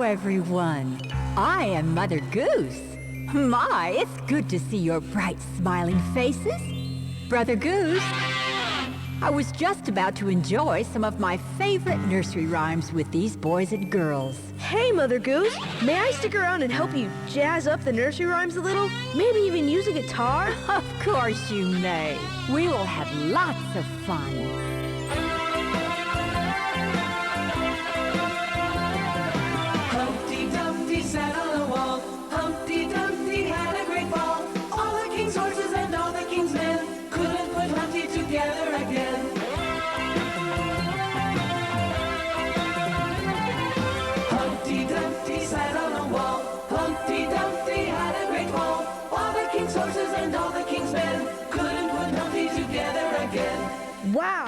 everyone. I am Mother Goose. My, it's good to see your bright, smiling faces. Brother Goose, I was just about to enjoy some of my favorite nursery rhymes with these boys and girls. Hey, Mother Goose. May I stick around and help you jazz up the nursery rhymes a little? Maybe even use a guitar? Of course you may. We will have lots of fun. Humpty Dumpty sat on a wall. Humpty Dumpty had a great fall. All the king's horses and all the king's men couldn't put Humpty together again. Humpty Dumpty sat on a wall. Humpty Dumpty had a great fall. All the king's horses and all the king's men couldn't put Humpty together again. Wow!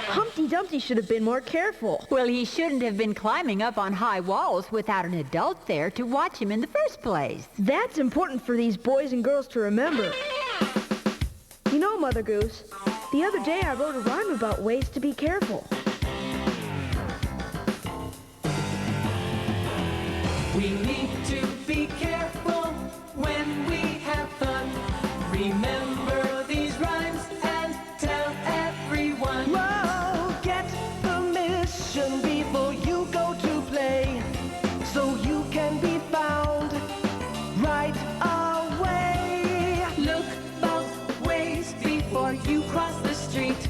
Humpty Dumpty should have been more careful. Well, he shouldn't have been climbing up on high walls without an adult there to watch him in the first place. That's important for these boys and girls to remember. You know, Mother Goose, the other day I wrote a rhyme about ways to be careful. We need to be careful when we have fun. Remember these rhymes and tell everyone. Whoa, get permission before you go to play, so you can be found right away. Look both ways before you cross the street.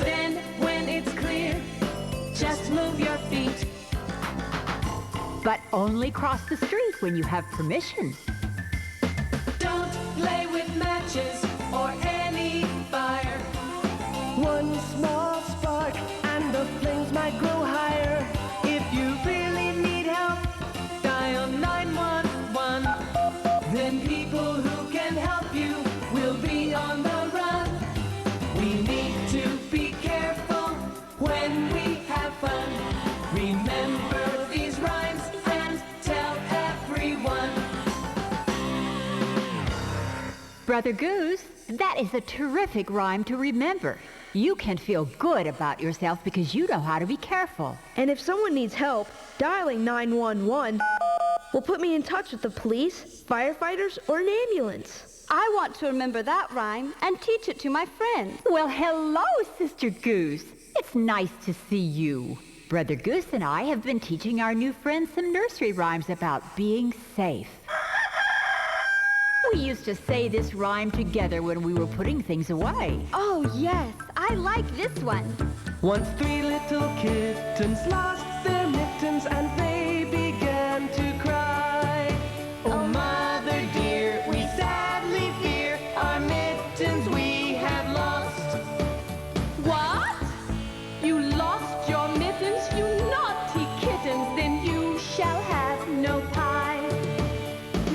Then when it's clear, just move your feet. But only cross the street when you have permission. Don't play with matches or any fire. One small spark and the flames might grow higher. If you really need help, dial 911. Then people who can help you will be on the run. We need to be careful when we have fun. Remember these rhymes and tell everyone. Brother Goose, that is a terrific rhyme to remember. You can feel good about yourself because you know how to be careful. And if someone needs help, dialing 911 will put me in touch with the police, firefighters, or an ambulance. I want to remember that rhyme and teach it to my friends. Well, hello, Sister Goose. It's nice to see you. Brother Goose and I have been teaching our new friends some nursery rhymes about being safe. We used to say this rhyme together when we were putting things away. Oh, yes. I like this one. Once three little kittens lost their mittens and they began to cry. Oh, mother dear, we sadly fear our mittens we have lost. What? You lost your mittens, you naughty kittens, then you shall have no pie.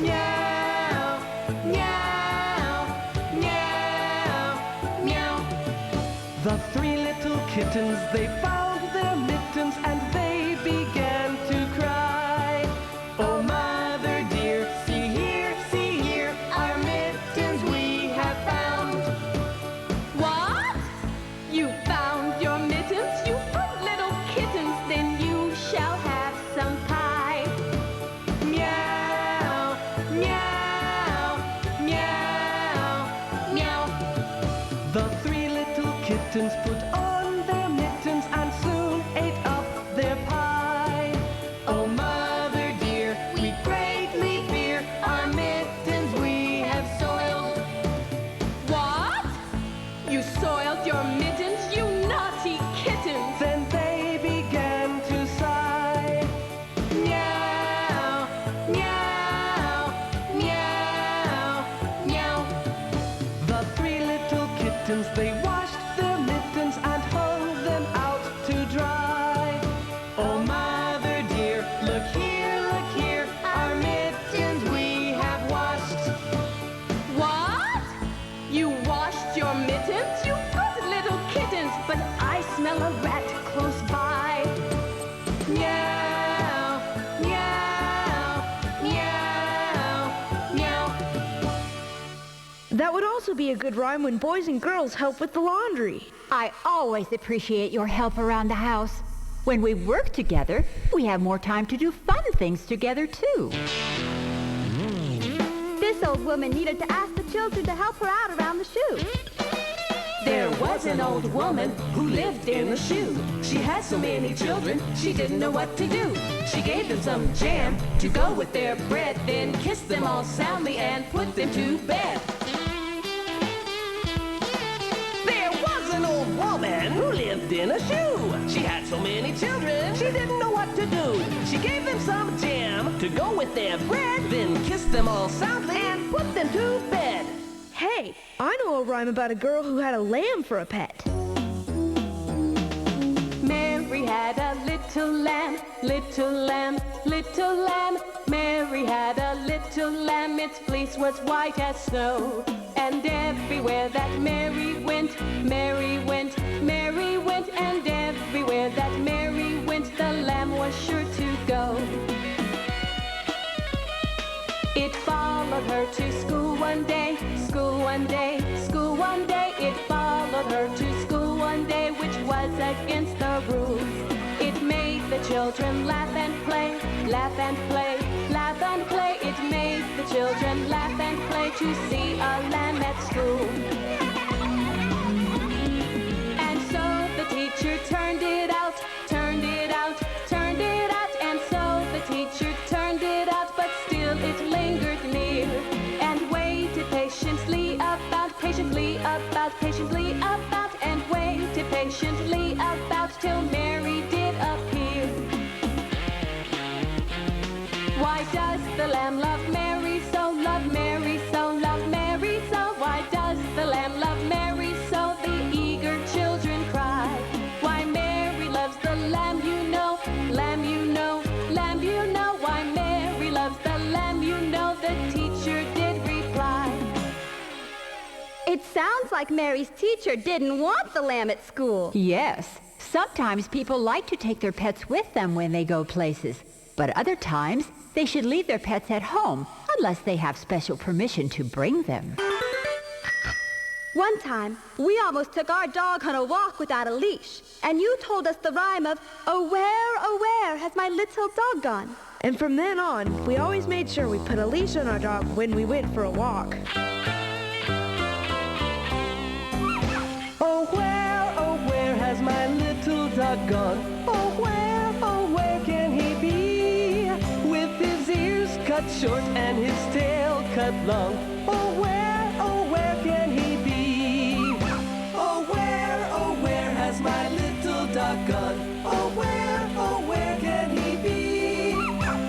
Meow, meow, meow, meow. The three little kittens, they found their mittens and they began to cry. Oh, mother dear, see here, our mittens we have found. What? You found your mittens, you good little kittens, then you shall have some pie. Meow, meow, meow, meow. The three little kittens put on their mittens and soon ate up their pie. Oh, mother dear, we greatly fear our mittens we have soiled. What? You soiled your mittens, you naughty kittens. Then they began to sigh. Meow, meow, meow, meow. The three little kittens, they washed their mittens and hung them out to dry. Oh, mother dear, look here, our mittens we have washed. What? You washed your mittens, you good little kittens, but I smell a rat close by. Meow, meow, meow, meow. That would also be a good rhyme when boys and girls help with the laundry. I always appreciate your help around the house. When we work together, we have more time to do fun things together, too. This old woman needed to ask the children to help her out around the shoe. There was an old woman who lived in a shoe. She had so many children, she didn't know what to do. She gave them some jam to go with their bread, then kissed them all soundly and put them to bed. There was an old woman who lived in a shoe. She had so many children, she didn't know what to do. She gave them some jam to go with their bread, then kissed them all soundly and put them to bed. Hey, I know a rhyme about a girl who had a lamb for a pet. Mary had a little lamb, little lamb, little lamb. Mary had a little lamb, its fleece was white as snow. And everywhere that Mary went, Mary went, Mary went. And everywhere that Mary went, the lamb was sure to go. It followed her to school one day, school one day, school one day. It followed her to school one day, which was against the rules. It made the children laugh and play, laugh and play, laugh and play. It made the children laugh and play to see a lamb at school. And so the teacher turned it out, turned it out, turned it out. And so the teacher turned it out, but still it lingered near and waited patiently about, patiently about, patiently about, and waited patiently about till Mary did appear. Why does the lamb love Mary so, love Mary so, love Mary so? Why does the lamb love Mary so? The eager children cry. Why Mary loves the lamb, you know, lamb, you know, lamb, you know. Why Mary loves the lamb, you know, the teacher did reply. It sounds like Mary's teacher didn't want the lamb at school. Yes, sometimes people like to take their pets with them when they go places. But other times, they should leave their pets at home unless they have special permission to bring them. One time, we almost took our dog on a walk without a leash. And you told us the rhyme of, "Oh where has my little dog gone?" And from then on, we always made sure we put a leash on our dog when we went for a walk. Oh where has my little dog gone? Oh where can he be? With his ears cut short and his tail cut long. Oh where can he be? Oh where has my little dog gone? Oh where can he be?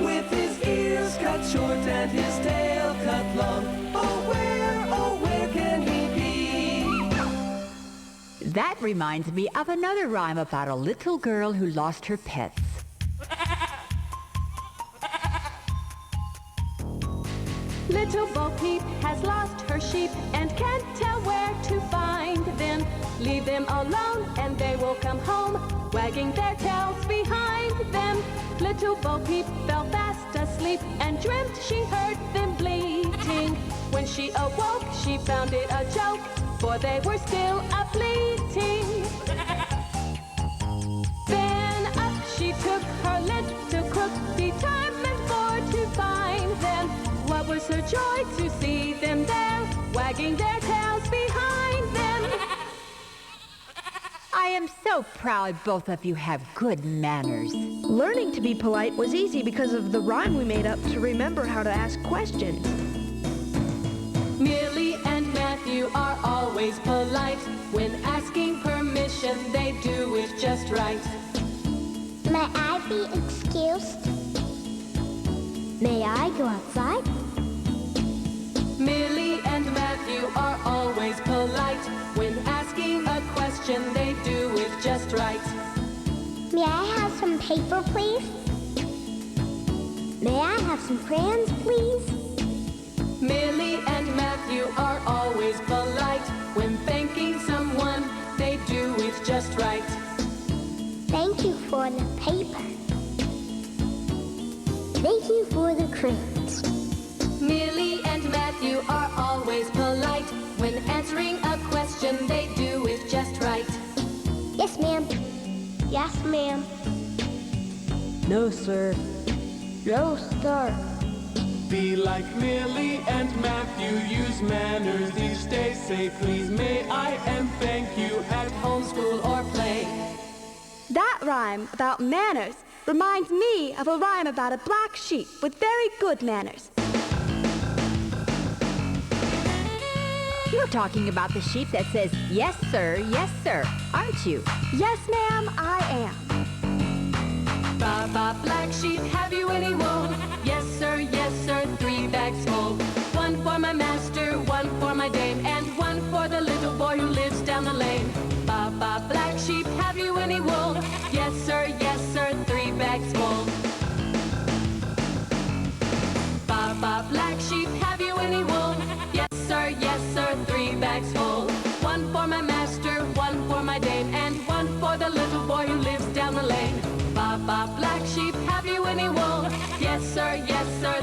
With his ears cut short and his tail cut long. Oh where can he be? That reminds me of another rhyme about a little girl who lost her pets. Little Bo-Peep has lost her sheep and can't tell where to find them. Leave them alone and they will come home, wagging their tails behind them. Little Bo-Peep fell fast asleep and dreamt she heard them bleating. When she awoke, she found it a joke, for they were still a-bleating. Then up she took her little crook, determined for to find them. What was her joy to see them there, wagging their tails behind them. I am so proud both of you have good manners. Learning to be polite was easy because of the rhyme we made up to remember how to ask questions. Millie and Matthew are always polite. When asking permission, they do it just right. May I be excused? May I go outside? Millie and Matthew are always polite. When asking a question, they do it just right. May I have some paper, please? May I have some crayons, please? Millie and Matthew are always polite. When thanking someone, they do it just right. Thank you for the paper. Thank you for the crayons. Millie and Matthew are always polite. When answering a question, they do it just right. Yes, ma'am. Yes, ma'am. No, sir. No, sir. Be like Millie and Matthew, use manners each day. Say please, may I, and thank you at home, school, or play. That rhyme about manners reminds me of a rhyme about a black sheep with very good manners. You're talking about the sheep that says, yes, sir, aren't you? Yes, ma'am, I am. Ba, black sheep, have you any wool? Yes, sir, 3 bags full. One for my master, one for my dame, and one for the little boy who lives down the lane. Ba, black sheep, have you any wool? Yes, sir, 3 bags full. Ba, black sheep, have you any wool? Yes, sir, 3 bags full. One for my master, one for my dame, and one for the little boy who lives down the lane. Ba, black sheep, have you any wool? Yes, sir,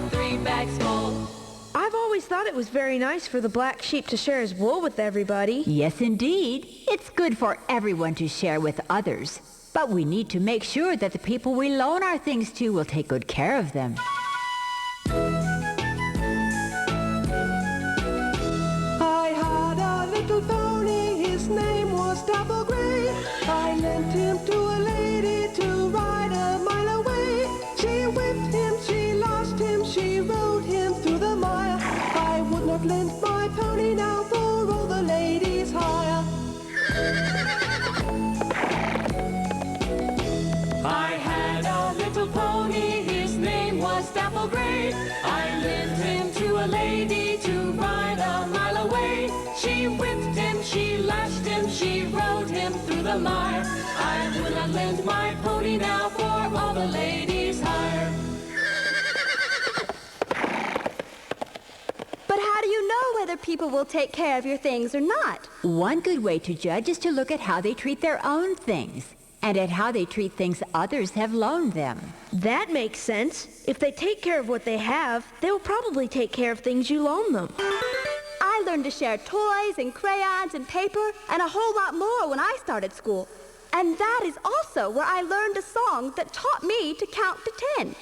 3 bags full. I've always thought it was very nice for the black sheep to share his wool with everybody. Yes, indeed. It's good for everyone to share with others. But we need to make sure that the people we loan our things to will take good care of them. I had a little pony, his name was Double Gray. I lent him to a lady to ride a mile away. She whipped him, she lost him, she rode him through the mire. I would not lend my pony now for all the ladies' hire. I had a little pony, his name was Dapple Gray. I lent him to a lady to ride a mile away. She whipped him, she lashed him, she rode him through the mire. I would not lend my pony now for all the ladies' hire. But how do you know whether people will take care of your things or not? One good way to judge is to look at how they treat their own things and at how they treat things others have loaned them. That makes sense. If they take care of what they have, they'll probably take care of things you loan them. I learned to share toys and crayons and paper and a whole lot more when I started school. And that is also where I learned a song that taught me to count to 10.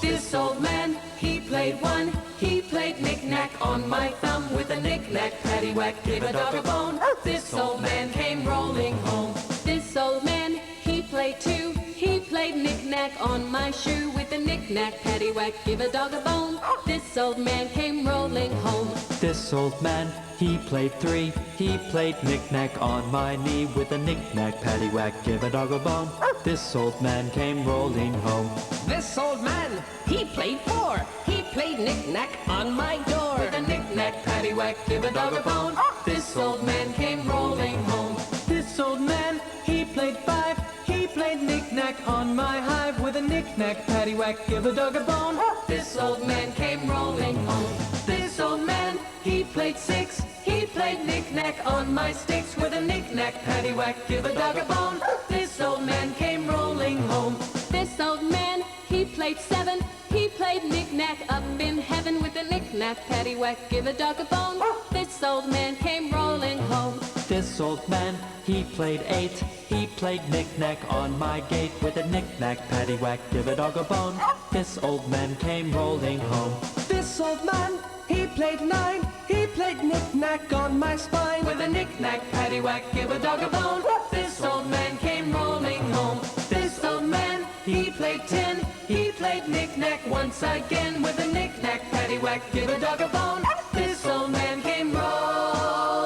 This old man, he played one. He played knick-knack on my thumb with a knick-knack, paddywhack, give a dog a bone. This old man came rolling home. This old man, he played 2. He played knick-knack on my shoe with a knick-knack, paddywhack, give a dog a bone. This old man came rolling home. This old man, he played 3. He played knick-knack on my knee with a knick-knack, paddywhack, give a dog a bone. This old man came rolling home. This old man, he played 4. He played knick-knack on my door. With a knick-knack, paddywhack, give a dog a bone. This old man came rolling home. This old man, he played 5. He played knick-knack on my hive with a knick-knack, paddywhack, give a dog a bone. This old man came rolling home. This old man, he played 6. He played knick-knack on my sticks with a knick-knack, paddywhack, give a dog a bone. This old man came rolling home. This old man, he played 7. He played knick-knack up in heaven with a knick-knack, paddywhack, give a dog a bone. This old man came rolling home. This old man, he played 8. He played knick-knack on my gate with a knick-knack, paddywhack, give a dog a bone. This old man came rolling home. This old man, he played 9. He played knick-knack on my spine. With a knick-knack, paddywhack, give a dog a bone. This old man came rolling home. This old man, he played 10. He played knick-knack once again with a knick-knack, paddywhack, give a dog a bone. This old man came rolling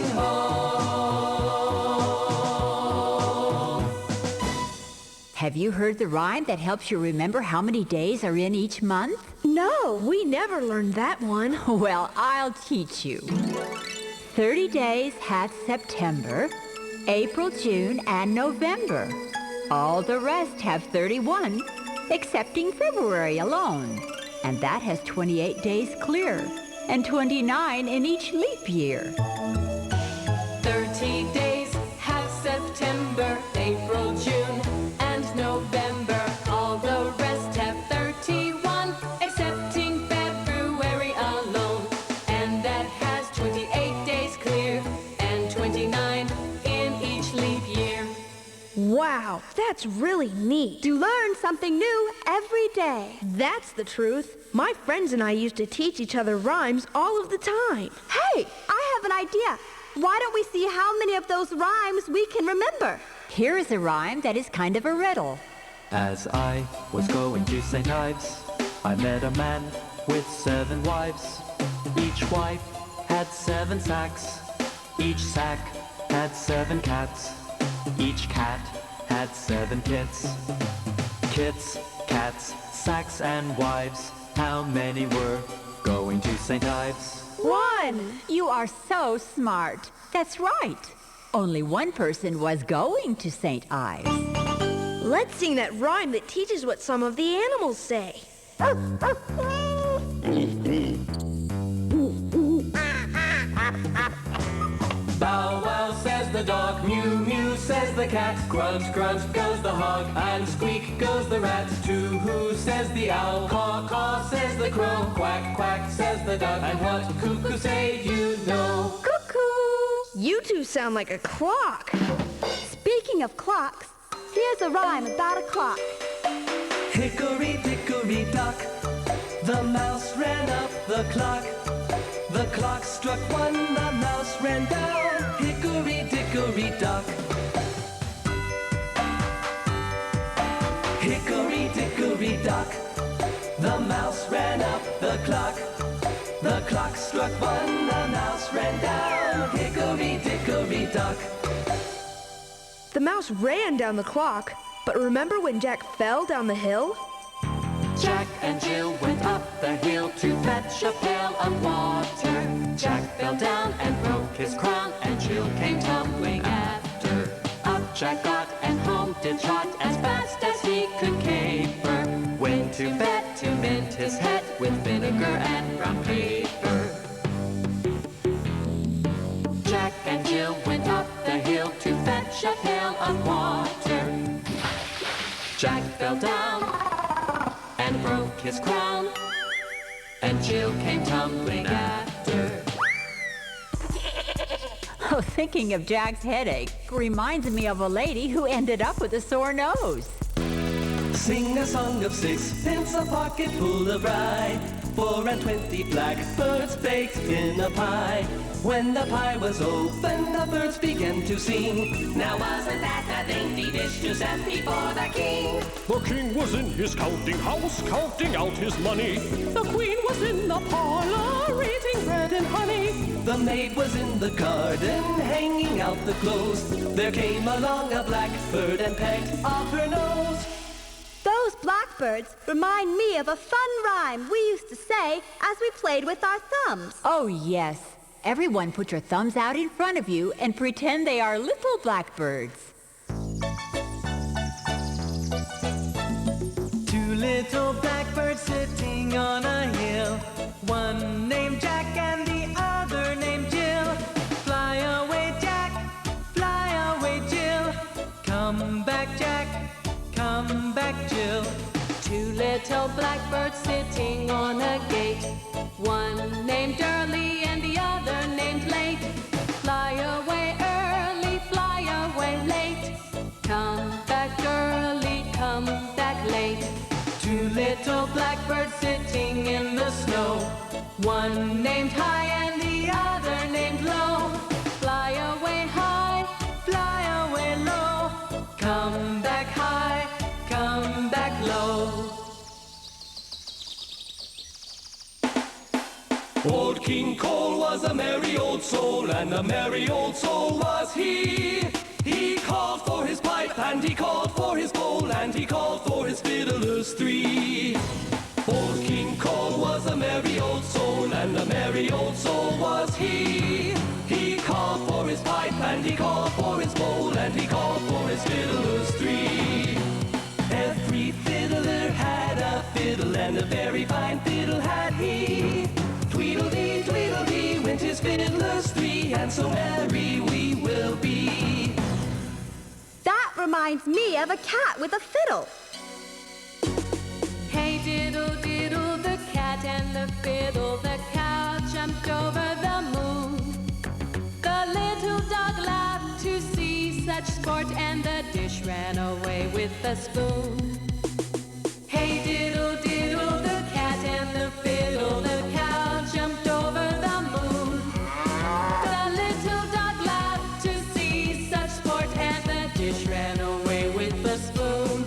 home. Have you heard the rhyme that helps you remember how many days are in each month? No, we never learned that one. Well, I'll teach you. 30 days hath September, April, June, and November. All the rest have 31, excepting February alone. And that has 28 days clear, and 29 in each leap year. 30 days have September, April, June, and November. All the rest have 31, excepting February alone. And that has 28 days clear, and 29 in each leap year. Wow, That's really neat. You learn something new every day. That's the truth. My friends and I used to teach each other rhymes all of the time. Hey, I have an idea. Why don't we see how many of those rhymes we can remember? Here is a rhyme that is kind of a riddle. As I was going to St. Ives, I met a man with 7 wives. Each wife had 7 sacks. Each sack had 7 cats. Each cat had 7 kits. Kits, cats, sacks, and wives. How many were going to St. Ives? 1. You are so smart. That's right. Only one person was going to St. Ives. Let's sing that rhyme that teaches what some of the animals say. Bow wow says the dog, mew mew says the cat, grunt grunt goes the hog, and squeak goes the rat. Too-hoo says the owl, caw caw says the crow, quack quack says the duck, and what cuckoo say you know? Cuckoo! You two sound like a clock. Speaking of clocks, here's a rhyme about a clock. Hickory dickory dock, the mouse ran up the clock. The clock struck 1, the mouse ran down. Hickory dickory dock. Hickory dickory dock, the mouse ran up the clock. The clock struck 1, the mouse ran down. Hickory dickory dock. The mouse ran down the clock, but remember when Jack fell down the hill? Jack and Jill went up the hill to fetch a pail of water. Jack fell down and broke his crown, and Jill came tumbling after. Up Jack got and home did trot as fast as he could caper. Went to bed to mint his head with vinegar and brown paper. Jack and Jill went up the hill to fetch a pail of water. Jack fell down and broke his crown, and Jill came tumbling after. Oh, thinking of Jack's headache reminds me of a lady who ended up with a sore nose. Sing a song of sixpence, a pocket full of rye, 4 and 20 blackbirds baked in a pie. When the pie was open, the birds began to sing. Now wasn't that a dainty dish to set before the king? The king was in his counting house, counting out his money. The queen was in the parlor, eating bread and honey. The maid was in the garden, hanging out the clothes. There came along a blackbird and pecked off her nose. Those blackbirds remind me of a fun rhyme we used to say as we played with our thumbs. Oh, yes. Everyone put your thumbs out in front of you and pretend they are little blackbirds. 2 little blackbirds sitting on a hill, one named Jack and the other named Jill. Fly away, Jack, fly away, Jill. Come back, Jack, come back, Jill. 2 little blackbirds sitting on a gate, one named Early and the other named Late. Fly away early, fly away late. Come back early, come back late. 2 little blackbirds sitting in the snow, one named High and the other named Low. Fly away high, Fly away low, come back high, come back low. Old King Cole was a merry old soul, and a merry old soul was he. He called for his pipe, and he called for his bowl, and he called for his fiddlers 3. Old King Cole was a merry old soul, and a merry old soul was he. He called for his pipe, and he called for his bowl, and he called for his fiddlers 3. Every fiddler had a fiddle, and a very fine fiddle had he. Tweedledee, tweedledee, went his fiddlers 3, and so merry we will be. That reminds me of a cat with a fiddle. hey diddle diddle, the cat and the fiddle. The cow jumped over the moon. The little dog laughed to see such sport, and the dish dish ran away with the spoon. Hey diddle diddle, the cat and the fiddle, the cow jumped over the moon. The little dog laughed to see such sport, and the dish ran away with the spoon.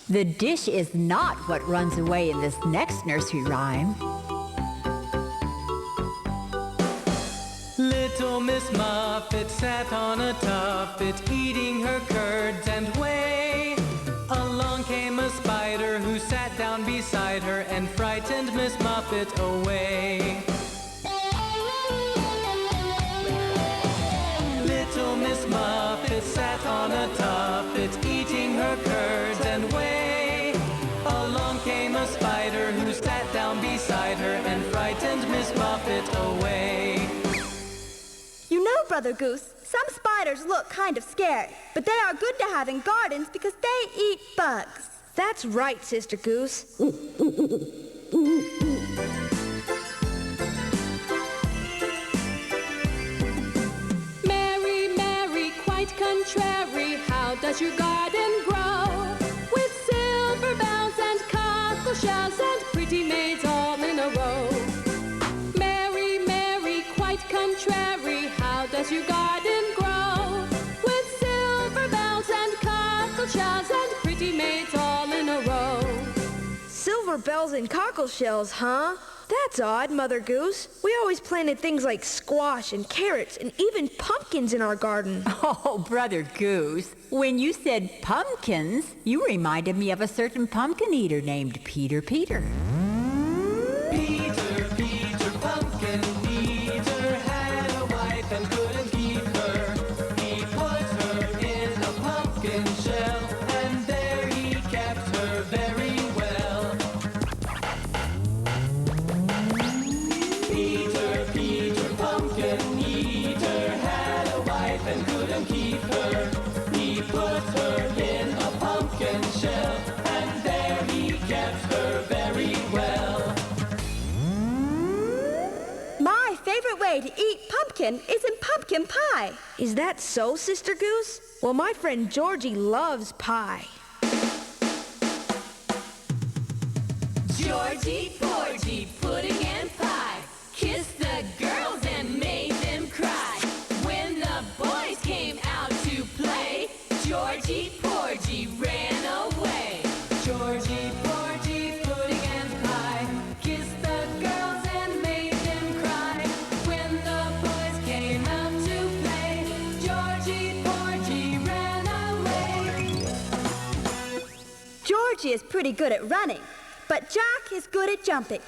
The dish is not what runs away in this next nursery rhyme. Little Miss Muffet sat on a tuffet, eating her curds and whey. Along came a spider who sat down beside her and frightened Miss Muffet away. Little Miss Muffet sat on a tuffet, eating her curds and whey. Along came a spider who sat down beside her and frightened Miss Muffet away. You know, Brother Goose, some spiders look kind of scary, but they are good to have in gardens because they eat bugs. That's right, Sister Goose. Mary, Mary, quite contrary, how does your garden grow? With silver bells and cockle shells and pretty maids all in a row. Mary, Mary, quite contrary, how does your garden grow? With silver bells and cockle shells and pretty maids all in a row. Silver bells and cockle shells, huh? That's odd, Mother Goose. We always planted things like squash and carrots and even pumpkins in our garden. Oh, Brother Goose, when you said pumpkins, you reminded me of a certain pumpkin eater named Peter Peter. Peter, Peter, pumpkin eater had a wife and couldn't keep her. He put her in a pumpkin shell, and there he kept her very well. Peter, Peter, pumpkin eater had a wife and couldn't keep her. He put her in a pumpkin shell, and there he kept her very well. My favorite way to eat pumpkin is in pumpkin pie. Is that so, Sister Goose? Well, my friend Georgie loves pie. Georgie Porgie, pudding and pie, kissed the girls and made them cry. When the boys came out to play, Georgie Porgie ran away. Georgie Porgie, pudding and pie, kissed the girls and made them cry. When the boys came out to play, Georgie Porgie ran away. Georgie is pretty good at running, but Jack is good at jumping.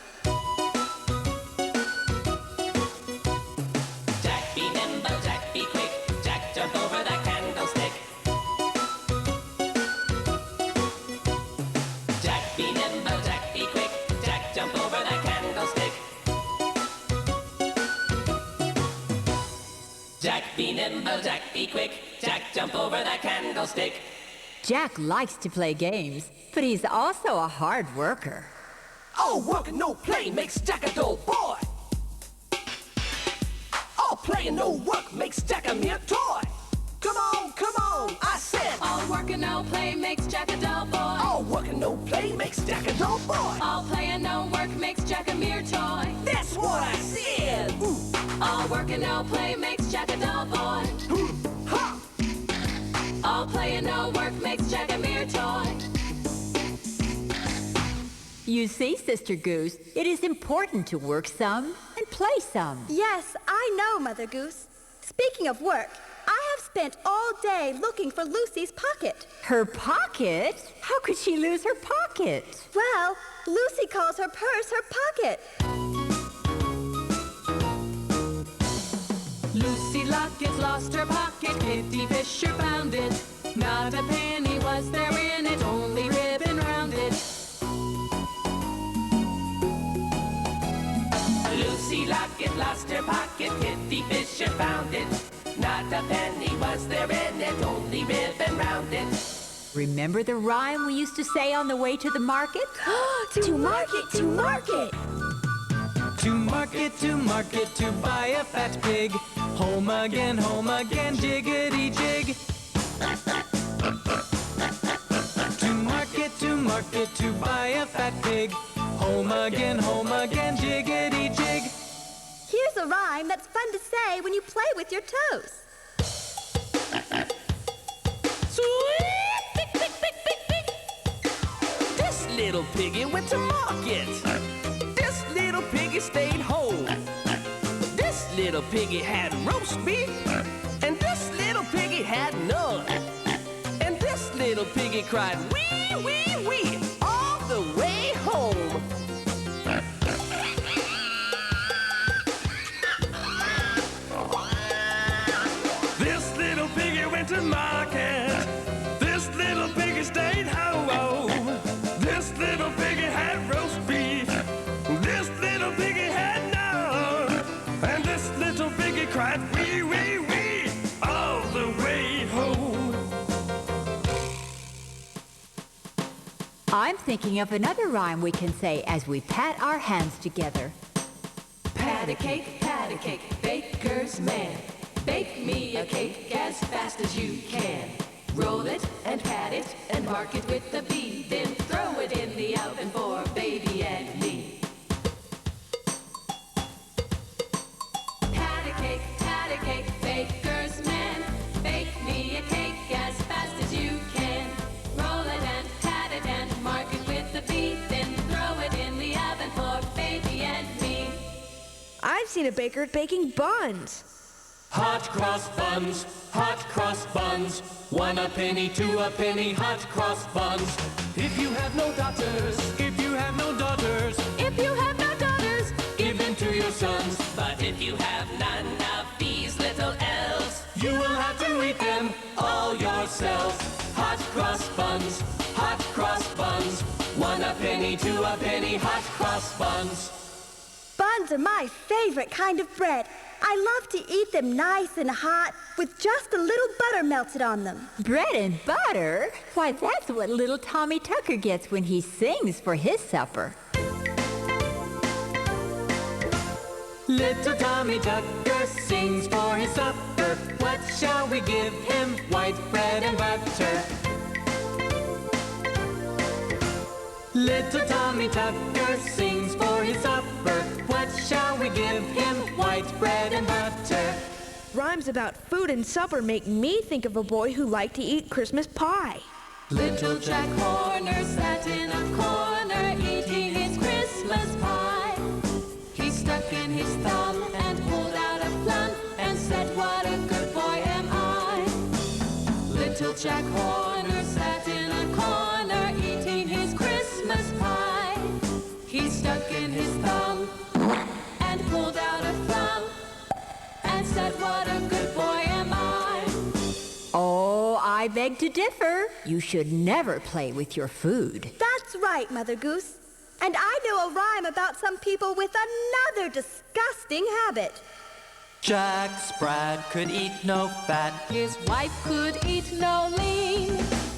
Jack be nimble, Jack be quick, Jack jump over the candlestick. Jack be nimble, Jack be quick, Jack jump over the candlestick. Jack be nimble, Jack be quick, Jack jump over the candlestick. Jack likes to play games, but he's also a hard worker. All work and no play makes Jack a dull boy. All play and no work makes Jack a mere toy. Come on, I said. All work and no play makes Jack a dull boy. All work and no play makes Jack a dull boy. All play and no work makes Jack a mere toy. That's what I said. All work and no play makes Jack a dull boy. Ha! All play and no work makes Jack a mere toy. You see, Sister Goose, it is important to work some and play some. Yes, I know, Mother Goose. Speaking of work, I have spent all day looking for Lucy's pocket. Her pocket? How could she lose her pocket? Well, Lucy calls her purse her pocket. Lucy Locket lost her pocket, Kitty Fisher found it. Not a penny was there in it, only ribbon round it. Lucy Locket lost her pocket, Kitty Fisher found it. Not a penny was there in it, only ribbon round it. Remember the rhyme we used to say on the way to the market? To market, to market. To market, to buy a fat pig. Home again, jiggity jig. To market, to buy a fat pig. Home again, jiggity jig. Here's a rhyme that's fun to say when you play with your toes. Sweet, pick, pick, pick, pick, pick. This little piggy went to market. This little piggy stayed home. This little piggy had roast beef, and this little piggy had none. And this little piggy cried wee, wee, wee all the way home. This little piggy went to market. This little piggy stayed home. This little piggy had roast beef. This little piggy had none. And this little piggy cried wee, wee, wee all the way home. I'm thinking of another rhyme we can say as we pat our hands together. Pat a cake, baker's man. Bake me a cake as fast as you can. Roll it and pat it and mark it with the B. Then throw it in the oven for baby and me. Pat a cake, baker's man. Bake me a cake as fast as you can. Roll it and pat it and mark it with the B. Then throw it in the oven for baby and me. I've seen a baker baking buns. Hot cross buns, 1 a penny, 2 a penny, hot cross buns. If you have no daughters, If you have no daughters, If you have no daughters, Give them to your sons. but if you have none of these little elves, You will have to eat them all yourselves. Hot cross buns, 1 a penny, 2 a penny, hot cross buns. Buns are my favorite kind of bread. I love to eat them nice and hot with just a little butter melted on them. Bread and butter? Why, that's what little Tommy Tucker gets when he sings for his supper. Little Tommy Tucker sings for his supper. What shall we give him? White bread and butter. Little Tommy Tucker sings for his supper. What shall we give him? White bread and butter. Rhymes about food and supper make me think of a boy who liked to eat Christmas pie. little Jack Horner sat in a corner eating his Christmas pie. He stuck in his thumb and pulled out a plum and said, "What a good boy am I." Little Jack Horner sat in a corner eating his Christmas pie. He stuck in his thumb and pulled out a plum and said, "What a good boy am I." Oh, I beg to differ. You should never play with your food. That's right, Mother Goose. And I know a rhyme about some people with another disgusting habit. Jack Sprat could eat no fat. his wife could eat no lean.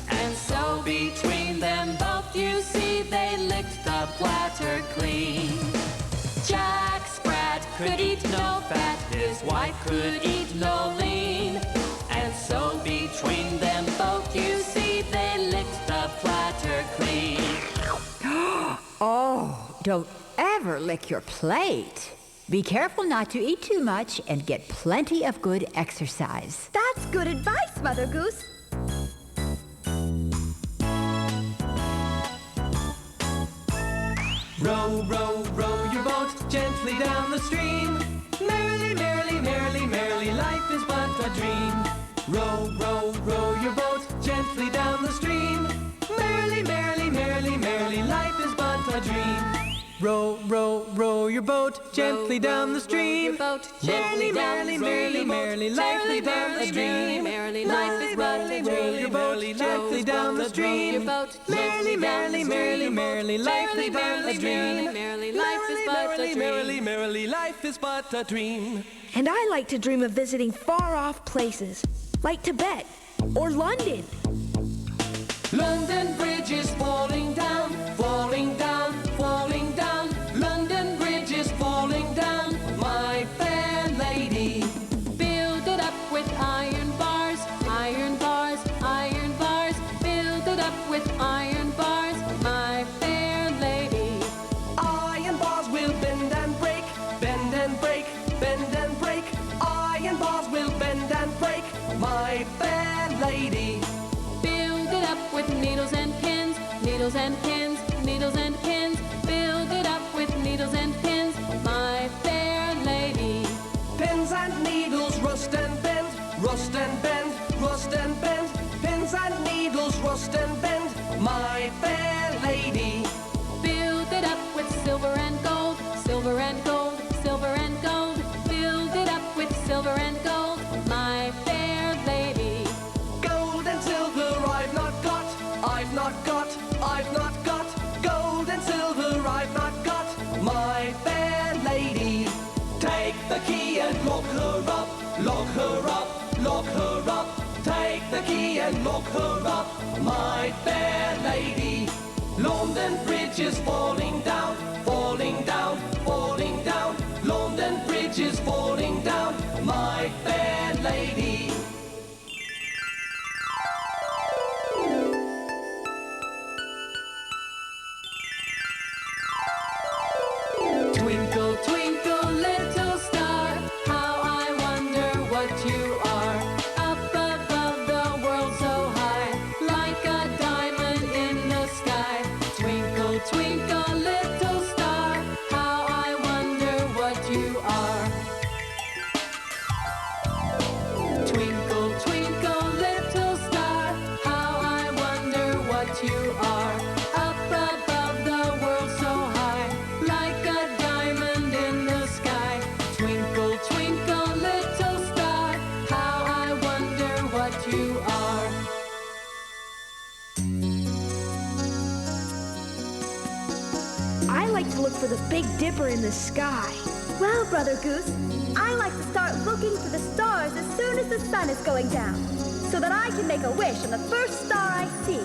And so between them both, you see, they licked the platter clean. Jack Sprat could eat no fat, his wife could eat no lean. And so between them both, you see, they licked the platter clean. Oh, don't ever lick your plate. Be careful not to eat too much and get plenty of good exercise. That's good advice, Mother Goose. Row, row, row your boat gently down the stream. Merrily, merrily, merrily, merrily, life is but a dream. Row, row, row your boat gently down the stream. Merrily, merrily, merrily, merrily, life is but a dream. Row, row, row your boat gently down the stream. Merrily, merrily, merrily, merrily, life is but a dream. Merrily, life is but a dream. Your boat gently down the stream. Merrily, merrily, merrily, merrily, life is but a dream. Merrily, life is but a dream. Merrily, merrily, life is but a dream. And I like to dream of visiting far-off places, like Tibet or London. London Bridge is falling down, falling down, falling down. London Bridge is falling needles and pins, needles and pins, needles and pins. Build it up with needles and pins, my fair lady. Pins and needles rust and bend, rust and bend, rust and bend. Pins and needles rust and bend, my fair lady. Build it up with silver and gold, silver and gold, silver and gold. Build it up with silver and gold, my fair lady. Gold and silver I've not got, I've not got, I've not got. Gold and silver I've not got, my fair lady. Take the key and lock her up, lock her up, lock her up. Take the key and lock her up, my fair lady. London Bridge is falling down, falling down, falling down. London Bridge is falling down, my fair lady. Twinkle, twinkle, little star, how I wonder what you are. Up above the world so high, like a diamond in the sky. Twinkle, twinkle, little star, how I wonder what you are. Twinkle, twinkle, little star, how I wonder what you are. Up above the world so high, like a diamond in the sky. Twinkle, twinkle, little star, how I wonder what you are. I like to look for the Big Dipper in the sky. Well, Brother Goose, I like to start looking for the stars as soon as the sun is going down, so that I can make a wish on the first star I see.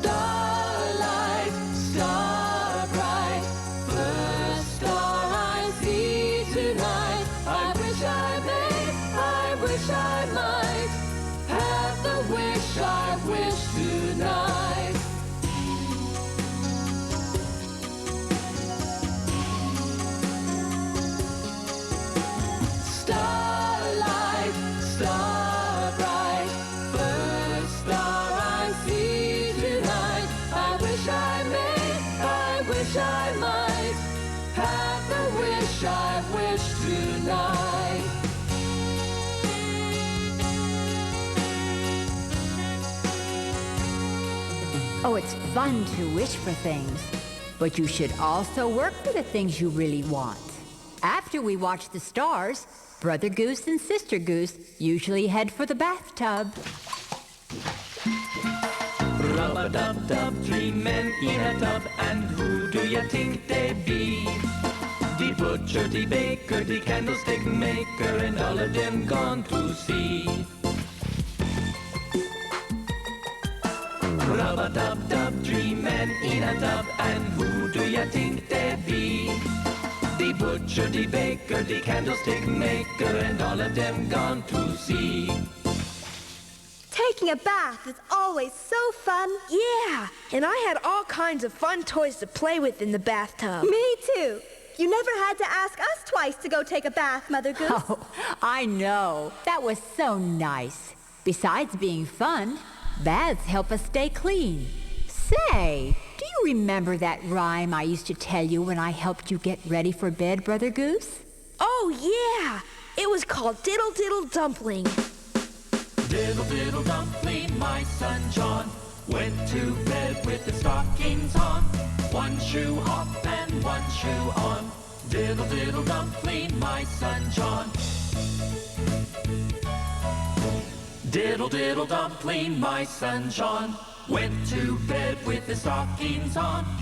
Starlight, star bright, first star I see tonight. I wish I may, I wish I might have the wish I wish tonight. Starlight, star bright, first star I see tonight. I wish I may, I wish I might have the wish I wish tonight. Oh, it's fun to wish for things, but you should also work for the things you really want. After we watch the stars, Brother Goose and Sister Goose usually head for the bathtub. Rub-a-dub-dub, 3 men in a tub, and who do you think they be? The butcher, the baker, the candlestick maker, and all of them gone to sea. Rub-a-dub-dub, 3 men in a tub, and who do you think they be? The butcher, the baker, the candlestick maker, and all of them gone to sea. Taking a bath is always so fun. Yeah, and I had all kinds of fun toys to play with in the bathtub. Me too. You never had to ask us twice to go take a bath, Mother Goose. Oh, I know. That was so nice. Besides being fun, baths help us stay clean. Say, do you remember that rhyme I used to tell you when I helped you get ready for bed, Brother Goose? Oh, yeah. It was called Diddle Diddle Dumpling. Diddle diddle dumpling, my son John went to bed with the stockings on. 1 shoe off and 1 shoe on. Diddle diddle dumpling, my son John. Diddle diddle dumpling, my son John went to bed with the stockings on.